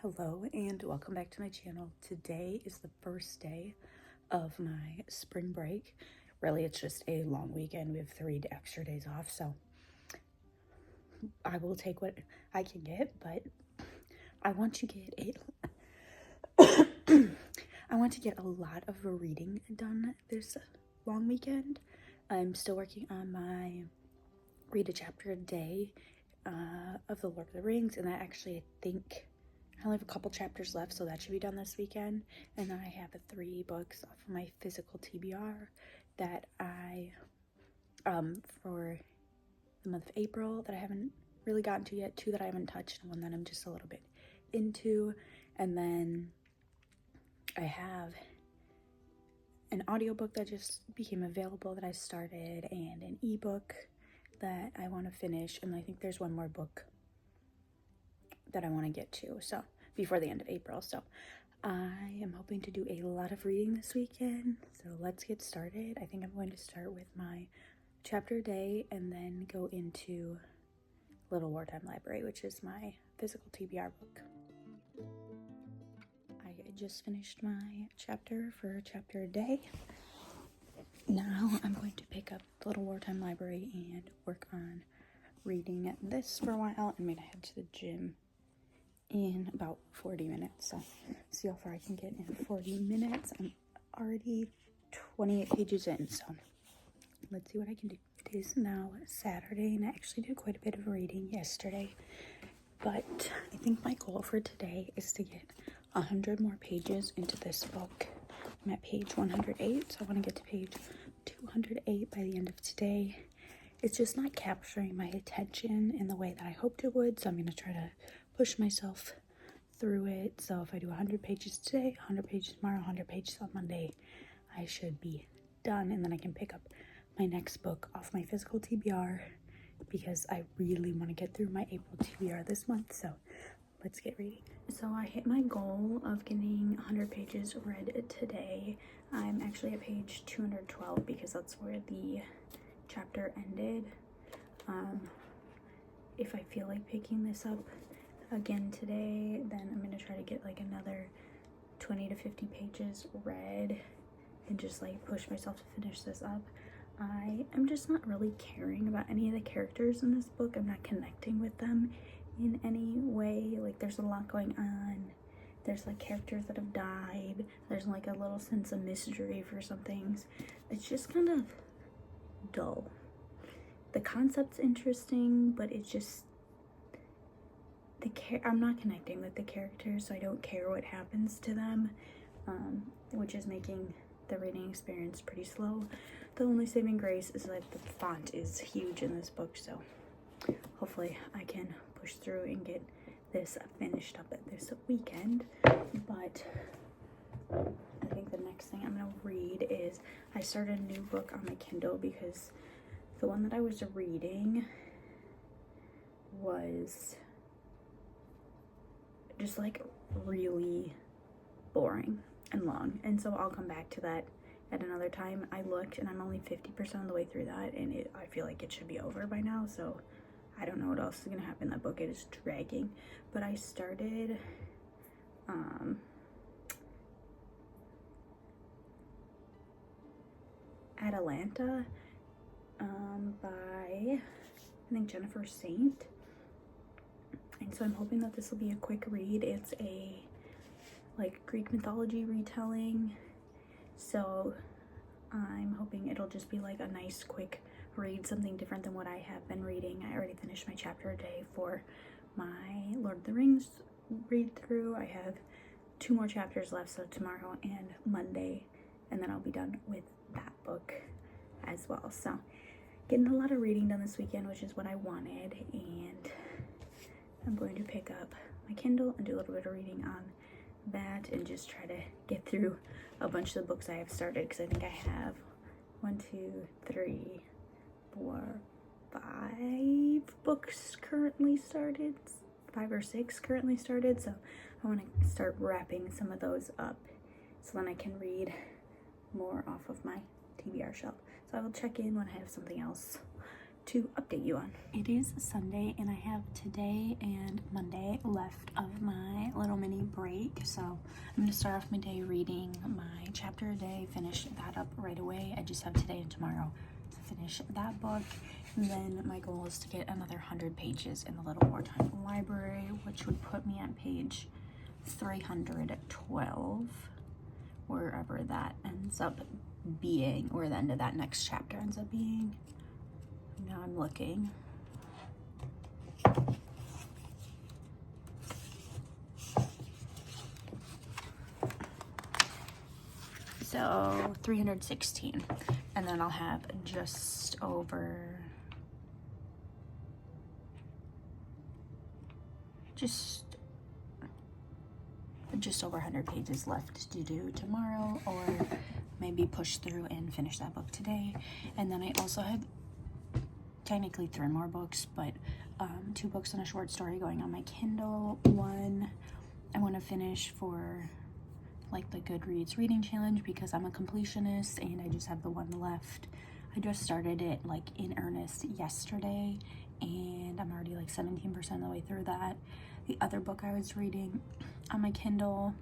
Hello and welcome back to my channel. Today is the first day of my spring break. Really, it's just a long weekend. We have 3 extra days off, so I will take what I can get, but I want to get a lot of reading done this long weekend. I'm still working on my read a chapter a day of the Lord of the Rings, and I think I only have a couple chapters left, so that should be done this weekend. And then I have 3 books off of my physical TBR that I, for the month of April, that I haven't really gotten to yet, 2 that I haven't touched, and 1 that I'm just a little bit into. And then I have an audiobook that just became available that I started, and an ebook that I want to finish, and I think there's 1 more book that I want to get to, so before the end of April. So I am hoping to do a lot of reading this weekend, so let's get started. I think I'm going to start with my chapter a day and then go into Little Wartime Library, which is my physical TBR book. I just finished my chapter for chapter a day. Now I'm going to pick up Little Wartime Library and work on reading this for a while. I'm going to head to the gym in about 40 minutes, so see how far I can get in 40 minutes. I'm already 28 pages in, so let's see what I can do. It is now Saturday, and I actually did quite a bit of reading yesterday, but I think my goal for today is to get 100 more pages into this book. I'm at page 108, so I want to get to page 208 by the end of today. It's just not capturing my attention in the way that I hoped it would, so I'm going to try to push myself through it. So if I do 100 pages today, 100 pages tomorrow, 100 pages on Monday, I should be done, and then I can pick up my next book off my physical TBR, because I really want to get through my April TBR this month. So let's get reading. So I hit my goal of getting 100 pages read today. I'm actually at page 212 because that's where the chapter ended. If I feel like picking this up again today, then I'm gonna try to get like another 20 to 50 pages read and just like push myself to finish this up. I am just not really caring about any of the characters in this book. I'm not connecting with them in any way. Like, there's a lot going on. There's like characters that have died. There's like a little sense of mystery for some things. It's just kind of dull. The concept's interesting, but it's just I'm not connecting with the characters, so I don't care what happens to them, which is making the reading experience pretty slow. The only saving grace is that the font is huge in this book, so hopefully I can push through and get this finished up this weekend. But I think the next thing I'm gonna read is, I started a new book on my Kindle because the one that I was reading was just like really boring and long, and so I'll come back to that at another time. I looked and I'm only 50% of the way through that, and I feel like it should be over by now, so I don't know what else is gonna happen in that book. It is dragging. But I started Atalanta by I think Jennifer Saint. And so I'm hoping that this will be a quick read. It's a like Greek mythology retelling, so I'm hoping it'll just be like a nice quick read, something different than what I have been reading. I already finished my chapter a day for my Lord of the Rings read through. I have 2 more chapters left, so tomorrow and Monday, and then I'll be done with that book as well. So getting a lot of reading done this weekend, which is what I wanted, and I'm going to pick up my Kindle and do a little bit of reading on that and just try to get through a bunch of the books I have started, because I think I have 1, 2, 3, 4, 5 books currently started, 5 or 6 currently started, so I want to start wrapping some of those up so then I can read more off of my TBR shelf. So I will check in when I have something else to update you on. It is Sunday and I have today and Monday left of my little mini break, so I'm going to start off my day reading my chapter a day, finish that up right away. I just have today and tomorrow to finish that book, and then my goal is to get another 100 pages in the Little Wartime Library, which would put me at page 312, wherever that ends up being, or the end of that next chapter ends up being. Now I'm looking. So 316, and then I'll have just over over 100 pages left to do tomorrow, or maybe push through and finish that book today. And then I also have technically 3 more books, but 2 books and a short story going on my Kindle. One I want to finish for like the Goodreads reading challenge because I'm a completionist and I just have the one left. I just started it like in earnest yesterday and I'm already like 17% of the way through that. The other book I was reading on my Kindle,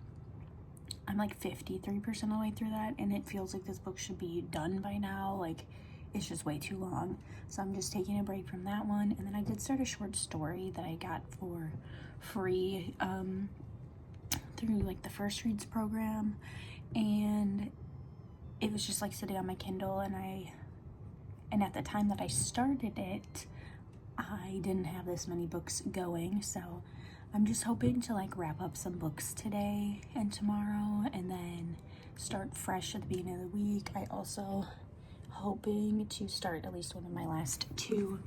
I'm like 53% of the way through that, and it feels like this book should be done by now. Like, it's just way too long, so I'm just taking a break from that one. And then I did start a short story that I got for free through like the First Reads program, and it was just like sitting on my Kindle, and at the time that I started it, I didn't have this many books going, so I'm just hoping to like wrap up some books today and tomorrow and then start fresh at the beginning of the week. I also hoping to start at least one of my last two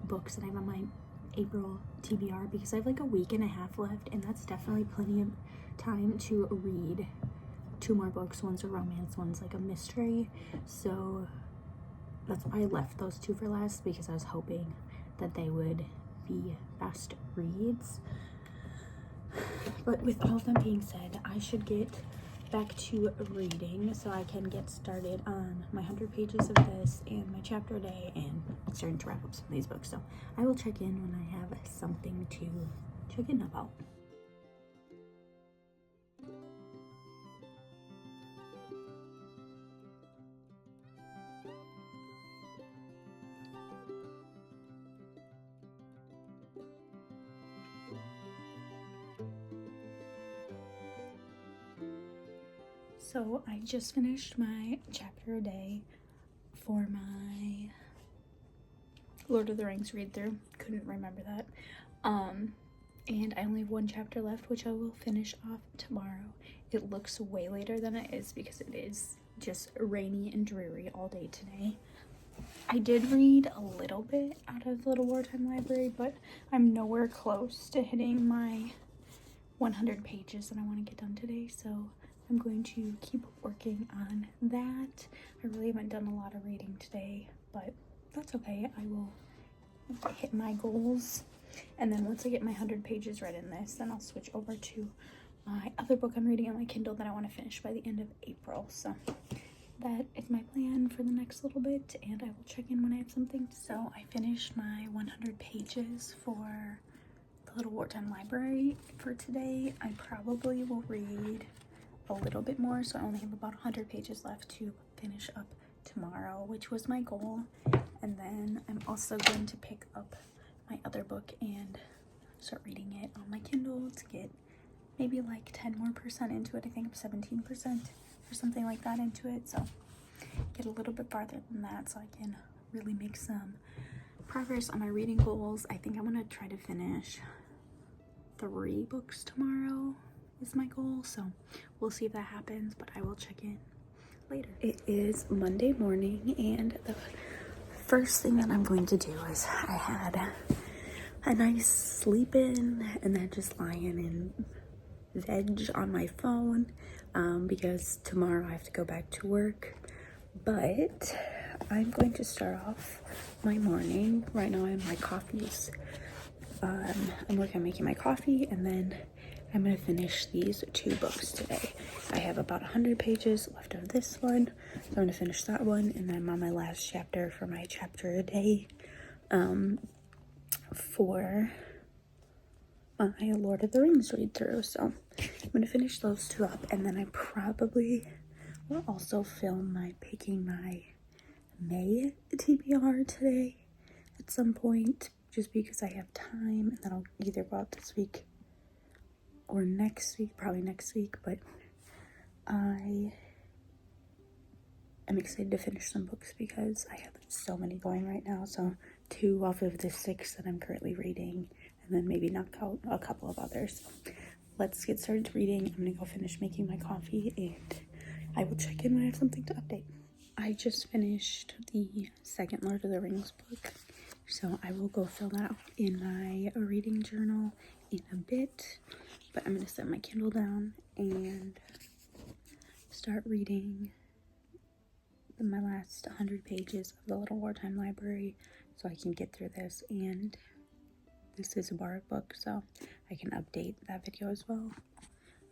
books that I have on my April TBR, because I have like a week and a half left, and that's definitely plenty of time to read 2 more books. One's a romance, one's like a mystery, so that's why I left those 2 for last, because I was hoping that they would be fast reads. But with all of them being said, I should get back to reading so I can get started on my 100 pages of this and my chapter a day, and starting to wrap up some of these books. So I will check in when I have something to check in about. So I just finished my chapter a day for my Lord of the Rings read through. Couldn't remember that. And I only have 1 chapter left, which I will finish off tomorrow. It looks way later than it is because it is just rainy and dreary all day today. I did read a little bit out of the Little Wartime Library, but I'm nowhere close to hitting my 100 pages that I want to get done today, so I'm going to keep working on that. I really haven't done a lot of reading today, but that's okay. I will hit my goals, and then once I get my 100 pages read in this, then I'll switch over to my other book I'm reading on my Kindle that I want to finish by the end of April. So that is my plan for the next little bit, and I will check in when I have something. So I finished my 100 pages for the Little Wartime Library for today. I probably will read a little bit more, so I only have about 100 pages left to finish up tomorrow, which was my goal. And then I'm also going to pick up my other book and start reading it on my Kindle to get maybe like 10% more into it. I think I'm 17% or something like that into it, so get a little bit farther than that so I can really make some progress on my reading goals. I think I'm gonna try to finish 3 books tomorrow is my goal, so we'll see if that happens, but I will check in later. It is Monday morning, and the first thing that I'm going to do is I had a nice sleep in and then just lying in veg on my phone because tomorrow I have to go back to work. But I'm going to start off my morning. Right now I have my coffees. I'm working on making my coffee, and then I'm going to finish these 2 books today. I have about 100 pages left of this one, so I'm going to finish that one, and then I'm on my last chapter for my chapter a day for my Lord of the Rings read through. So I'm going to finish those 2 up, and then I probably will also film my picking my May TBR today at some point, just because I have time, and that'll either go out this week or next week, probably next week. But I am excited to finish some books because I have so many going right now. So 2 off of the 6 that I'm currently reading, and then maybe knock out a couple of others. Let's get started reading. I'm gonna go finish making my coffee, and I will check in when I have something to update. I just finished the second Lord of the Rings book, so I will go fill that out in my reading journal in a bit. But I'm going to set my Kindle down and start reading my last 100 pages of the Little Wartime Library so I can get through this. And this is a borrowed book, so I can update that video as well.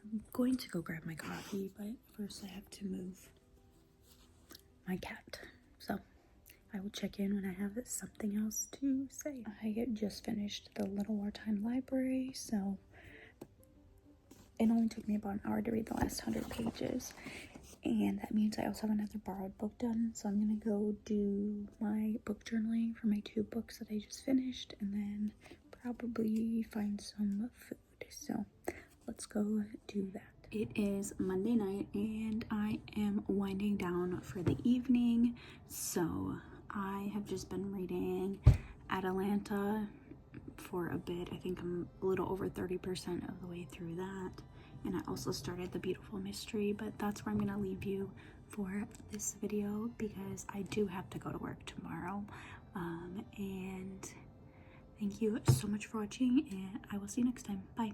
I'm going to go grab my coffee, but first I have to move my cat. So I will check in when I have something else to say. I just finished the Little Wartime Library, so it only took me about an hour to read the last 100 pages, and that means I also have another borrowed book done. So I'm gonna go do my book journaling for my 2 books that I just finished, and then probably find some food. So let's go do that. It is Monday night, and I am winding down for the evening. So I have just been reading Atalanta for a bit. I think I'm a little over 30% of the way through that. And I also started The Beautiful Mystery, but that's where I'm gonna leave you for this video because I do have to go to work tomorrow. And thank you so much for watching, and I will see you next time. Bye.